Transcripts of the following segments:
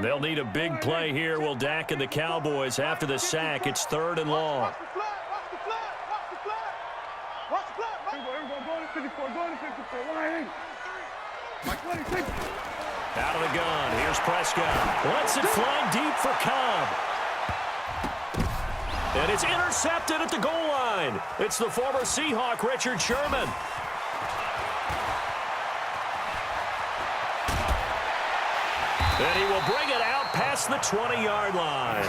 They'll need a big play here. Will Dak and the Cowboys after the sack. It's 3rd and long. Out of the gun. Here's Prescott. Lets it fly deep for Cobb. And it's intercepted at the goal line. It's the former Seahawk, Richard Sherman. And he will bring it out past the 20-yard line.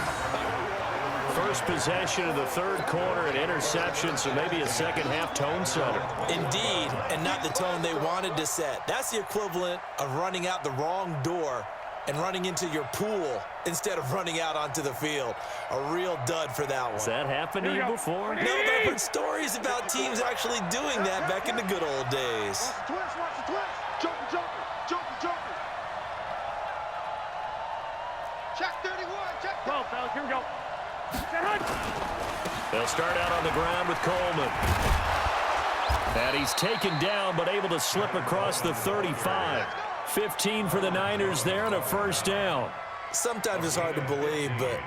First possession of the 3rd quarter, an interception, so maybe a second-half tone setter. Indeed, and not the tone they wanted to set. That's the equivalent of running out the wrong door and running into your pool instead of running out onto the field. A real dud for that one. Has that happened to you before? No, but I've heard stories about teams actually doing that back in the good old days. Watch the twist. Jumping. Check 31. Check 12, fellas. Here we go. They'll start out on the ground with Coleman. And he's taken down, but able to slip across the 35. 15 for the Niners there and a first down. Sometimes it's hard to believe, but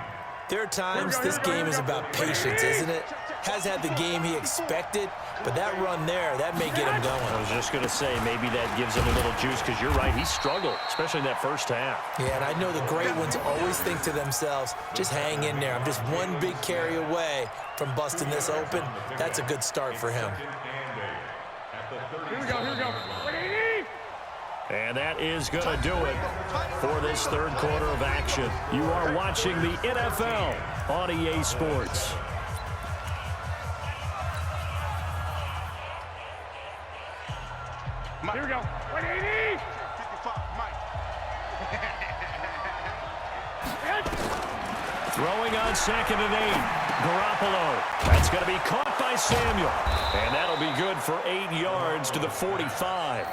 there are times this game is about patience, isn't it? Has had the game he expected, but that run there, that may get him going. I was just going to say, maybe that gives him a little juice, because you're right, he struggled, especially in that first half. Yeah, and I know the great ones always think to themselves, just hang in there. I'm just one big carry away from busting this open. That's a good start for him. Here we go. And that is going to do it for this 3rd quarter of action. You are watching the NFL on EA Sports. Here we go. 180. 55, Mike. Throwing on 2nd and 8. Garoppolo. That's going to be caught by Samuel. And that'll be good for 8 yards to the 45.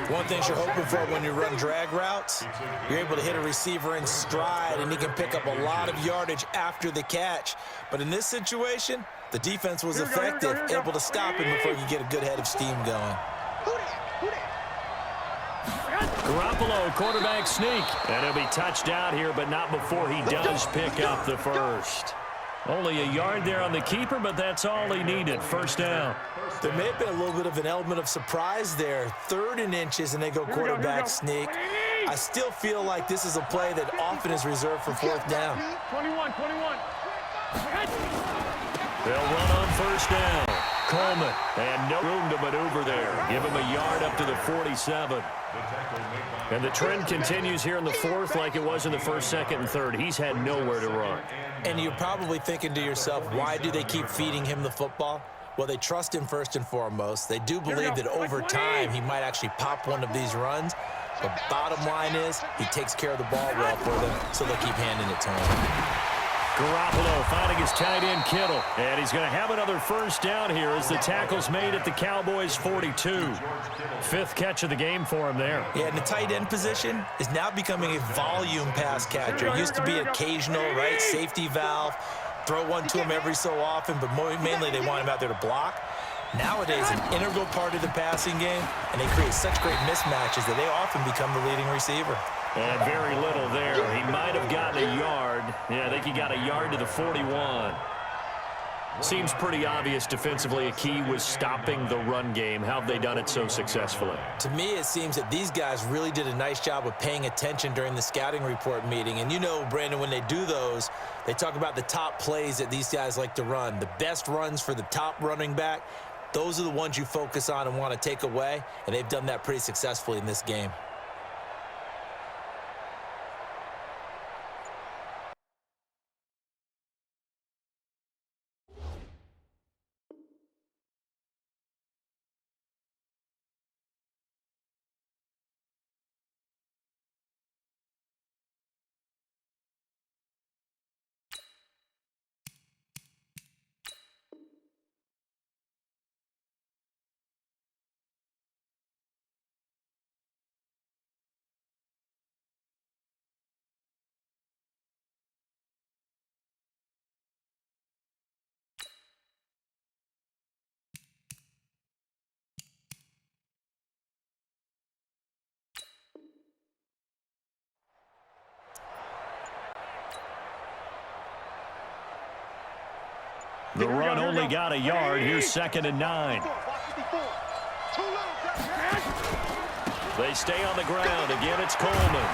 One thing you're hoping for when you run drag routes, you're able to hit a receiver in stride, and he can pick up a lot of yardage after the catch. But in this situation, the defense was effective, able to stop him before you get a good head of steam going. Garoppolo, quarterback sneak. And he'll be touched out here, but not before he does pick up the first. Only a yard there on the keeper, but that's all he needed. First down. There may have been a little bit of an element of surprise there. 3rd and inches, and they go quarterback sneak. I still feel like this is a play that often is reserved for 4th down. 21. They'll run on first down. Coleman, and no room to maneuver there. Give him a yard up to the 47. And the trend continues here in the 4th like it was in the 1st, 2nd, and 3rd. He's had nowhere to run. And you're probably thinking to yourself, why do they keep feeding him the football? Well, they trust him first and foremost. They do believe that over time he might actually pop one of these runs. But bottom line is he takes care of the ball well for them, so they'll keep handing it to him. Garoppolo finding his tight end Kittle. And he's going to have another first down here as the tackle's made at the Cowboys' 42. 5th catch of the game for him there. Yeah, and the tight end position is now becoming a volume pass catcher. It used to be occasional, right, safety valve. Throw one to him every so often, but mainly they want him out there to block. Nowadays, an integral part of the passing game, and they create such great mismatches that they often become the leading receiver. And very little there. He might have gotten a yard. Yeah, I think he got a yard to the 41. Seems pretty obvious defensively a key was stopping the run game. How have they done it so successfully? To me, it seems that these guys really did a nice job of paying attention during the scouting report meeting. And you know, Brandon, when they do those, they talk about the top plays that these guys like to run. The best runs for the top running back, those are the ones you focus on and want to take away. And they've done that pretty successfully in this game. The run only got a yard. Here's 2nd and 9. They stay on the ground. Again, it's Coleman.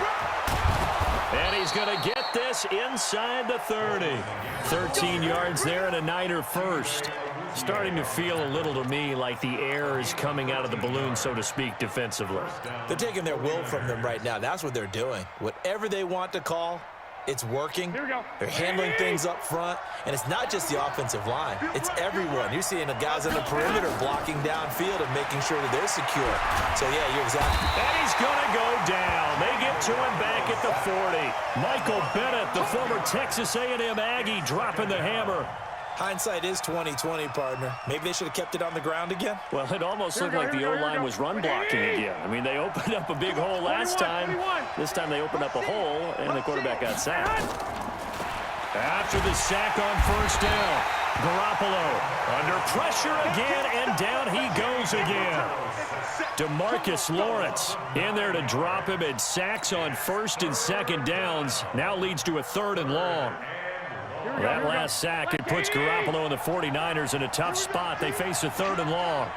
And he's going to get this inside the 30. 13 yards there and a Niner first. Starting to feel a little to me like the air is coming out of the balloon, so to speak, defensively. They're taking their will from them right now. That's what they're doing. Whatever they want to call, it's working. They're handling things up front. And it's not just the offensive line. It's everyone. You're seeing the guys on the perimeter blocking downfield and making sure that they're secure. So, yeah, you're exactly. And he's going to go down. They get to him back at the 40. Michael Bennett, the former Texas A&M Aggie, dropping the hammer. Hindsight is 20/20, partner. Maybe they should have kept it on the ground again. Well, it almost looked like the O-line was run blocking again. I mean, they opened up a big hole last time. This time they opened up a hole, and the quarterback got sacked. After the sack on first down, Garoppolo under pressure again, and down he goes again. DeMarcus Lawrence in there to drop him, and sacks on 1st and 2nd downs. Now leads to a 3rd and long. That last sack, it puts Garoppolo and the 49ers in a tough spot. They face a 3rd and long.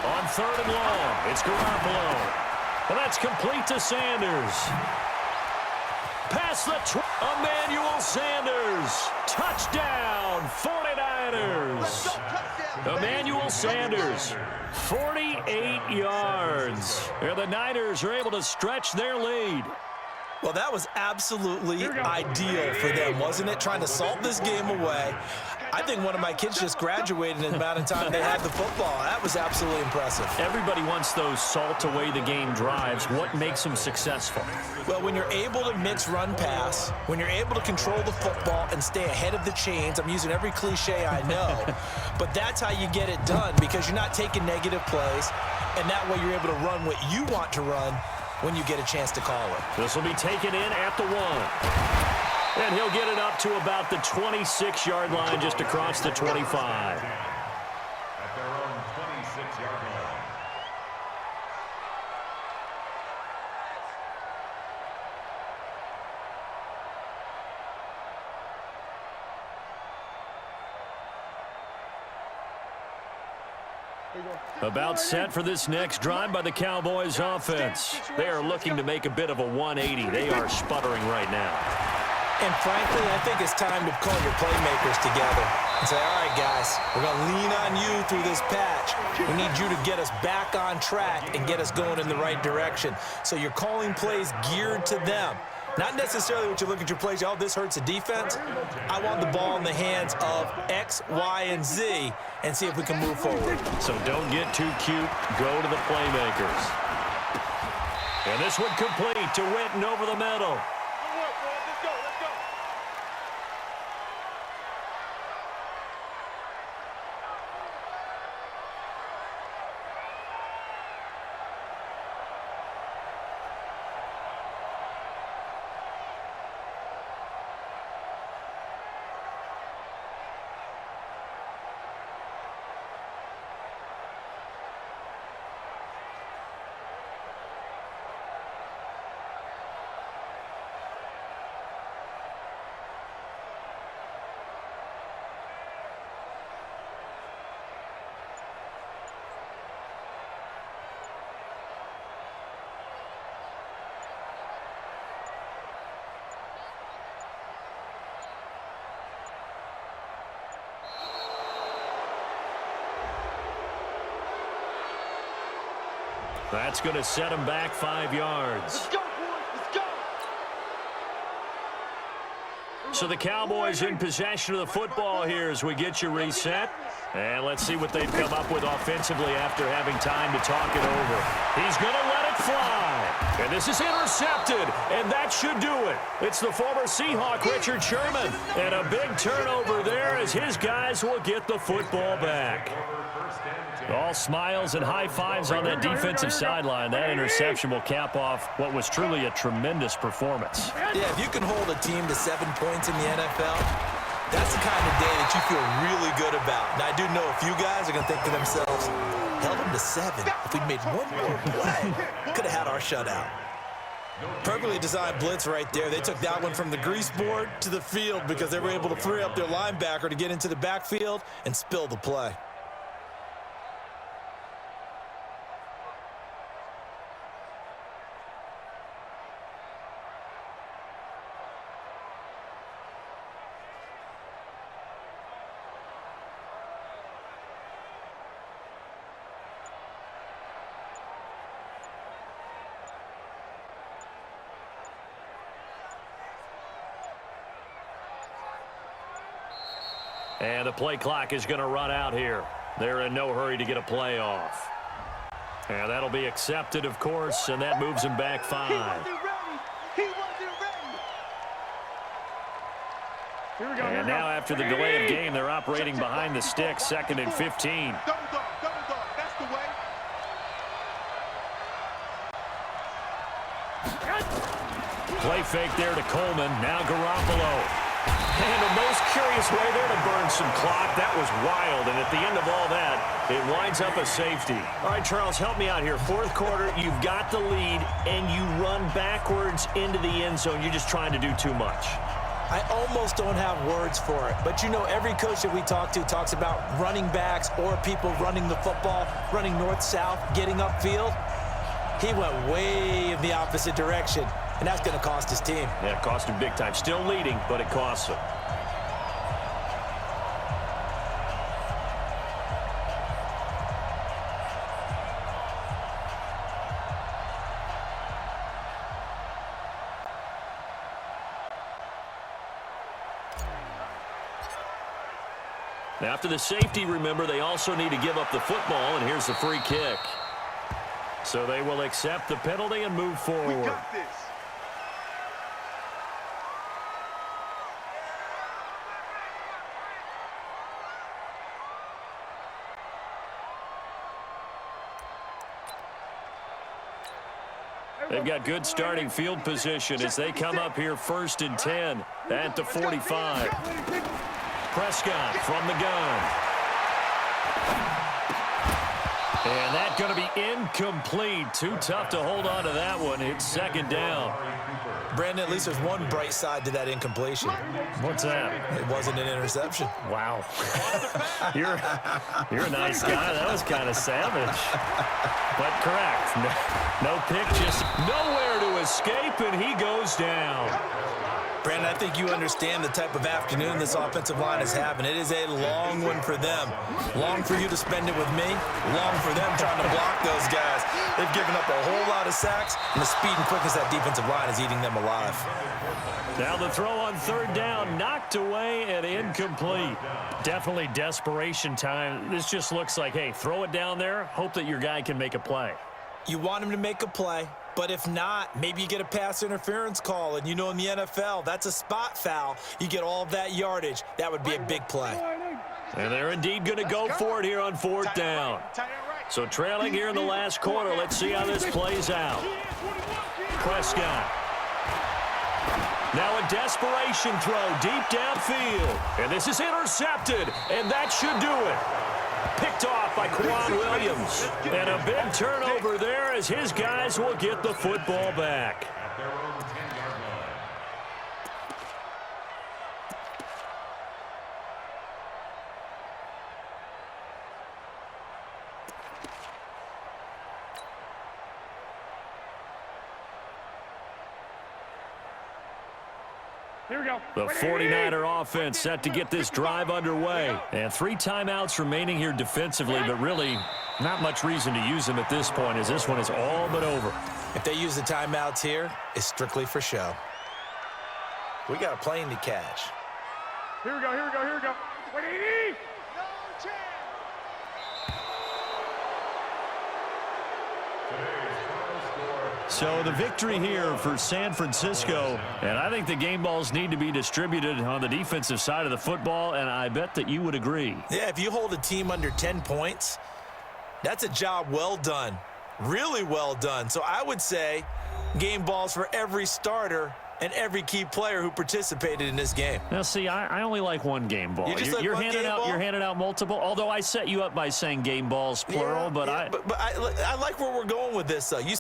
On 3rd and long, it's Garoppolo. And that's complete to Sanders. Past the Emmanuel Sanders. Touchdown, 49ers. Emmanuel Sanders, 48 yards. And the Niners are able to stretch their lead. Well, that was absolutely ideal for them, wasn't it? Trying to salt this game away. I think one of my kids just graduated in the amount of time they had the football. That was absolutely impressive. Everybody wants those salt away the game drives. What makes them successful? Well, when you're able to mix run pass, when you're able to control the football and stay ahead of the chains, I'm using every cliche I know, but that's how you get it done, because you're not taking negative plays, and that way you're able to run what you want to run when you get a chance to call it. This will be taken in at the 1. And he'll get it up to about the 26-yard line, just across the 25. At their own 26-yard line. About set for this next drive by the Cowboys offense. They are looking to make a bit of a 180. They are sputtering right now. And frankly, I think it's time to call your playmakers together and say, all right, guys, we're going to lean on you through this patch. We need you to get us back on track and get us going in the right direction. So you're calling plays geared to them. Not necessarily what you look at your plays, oh, this hurts the defense. I want the ball in the hands of X, Y, and Z and see if we can move forward. So don't get too cute. Go to the playmakers. And this one complete to Witten over the middle. That's going to set him back 5 yards. Let's go, boys. Let's go. So the Cowboys in possession of the football here as we get you reset. And let's see what they've come up with offensively after having time to talk it over. He's going to let it fly. And this is intercepted. And that should do it. It's the former Seahawk, Richard Sherman. And a big turnover there as his guys will get the football back. All smiles and high fives on that defensive sideline. That interception will cap off what was truly a tremendous performance. Yeah, if you can hold a team to 7 points in the NFL, that's the kind of day that you feel really good about. And I do know a few guys are going to think to themselves, held them to 7. If we'd made one more play, could have had our shutout. Perfectly designed blitz right there. They took that one from the grease board to the field because they were able to free up their linebacker to get into the backfield and spill the play. And the play clock is going to run out here. They're in no hurry to get a play off. And that'll be accepted, of course, and that moves him back 5. He wasn't ready. He wasn't ready. Here we go. And now after the delay of game, they're operating behind the sticks, 2nd and 15. Double dog. That's the way. Play fake there to Coleman. Now Garoppolo. And the most curious way there to burn some clock. That was wild. And at the end of all that, it winds up a safety. All right, Charles, help me out here. 4th quarter, you've got the lead, and you run backwards into the end zone. You're just trying to do too much. I almost don't have words for it. But, you know, every coach that we talk to talks about running backs or people running the football, running north-south, getting upfield. He went way in the opposite direction. And that's going to cost his team. Yeah, it cost him big time. Still leading, but it costs him. Now, after the safety, remember, they also need to give up the football, and here's the free kick. So they will accept the penalty and move forward. We got this. They've got good starting field position as they come up here 1st and 10 at the 45. Prescott from the gun. And that's going to be incomplete. Too tough to hold on to that one. It's 2nd down. Brandon, at least there's one bright side to that incompletion. What's that? It wasn't an interception. Wow. You're a nice guy. That was kind of savage. But correct. No pick, just nowhere to escape, and he goes down. Brandon, I think you understand the type of afternoon this offensive line is having. It is a long one for them. Long for you to spend it with me. Long for them trying to block those guys. They've given up a whole lot of sacks, and the speed and quickness of that defensive line is eating them alive. Now the throw on 3rd down, knocked away and incomplete. Definitely desperation time. This just looks like, hey, throw it down there, hope that your guy can make a play. You want him to make a play, but if not, maybe you get a pass interference call, and you know in the NFL, that's a spot foul. You get all of that yardage. That would be a big play. And they're indeed going to go for it here on 4th down. So trailing here in the last quarter, let's see how this plays out. Prescott. Now a desperation throw deep downfield. And this is intercepted, and that should do it. Picked off by Quan Williams. And a big turnover there as his guys will get the football back. Here we go. The 49er offense set to get this drive underway. And 3 timeouts remaining here defensively, but really not much reason to use them at this point as this one is all but over. If they use the timeouts here, it's strictly for show. We got a plane to catch. Here we go. Ready? No chance. So the victory here for San Francisco, and I think the game balls need to be distributed on the defensive side of the football, and I bet that you would agree. Yeah, if you hold a team under 10 points, that's a job well done, really well done. So I would say game balls for every starter and every key player who participated in this game. Now, see, I only like one game ball. You're handing out multiple, although I set you up by saying game balls, plural, but I like where we're going with this, though. You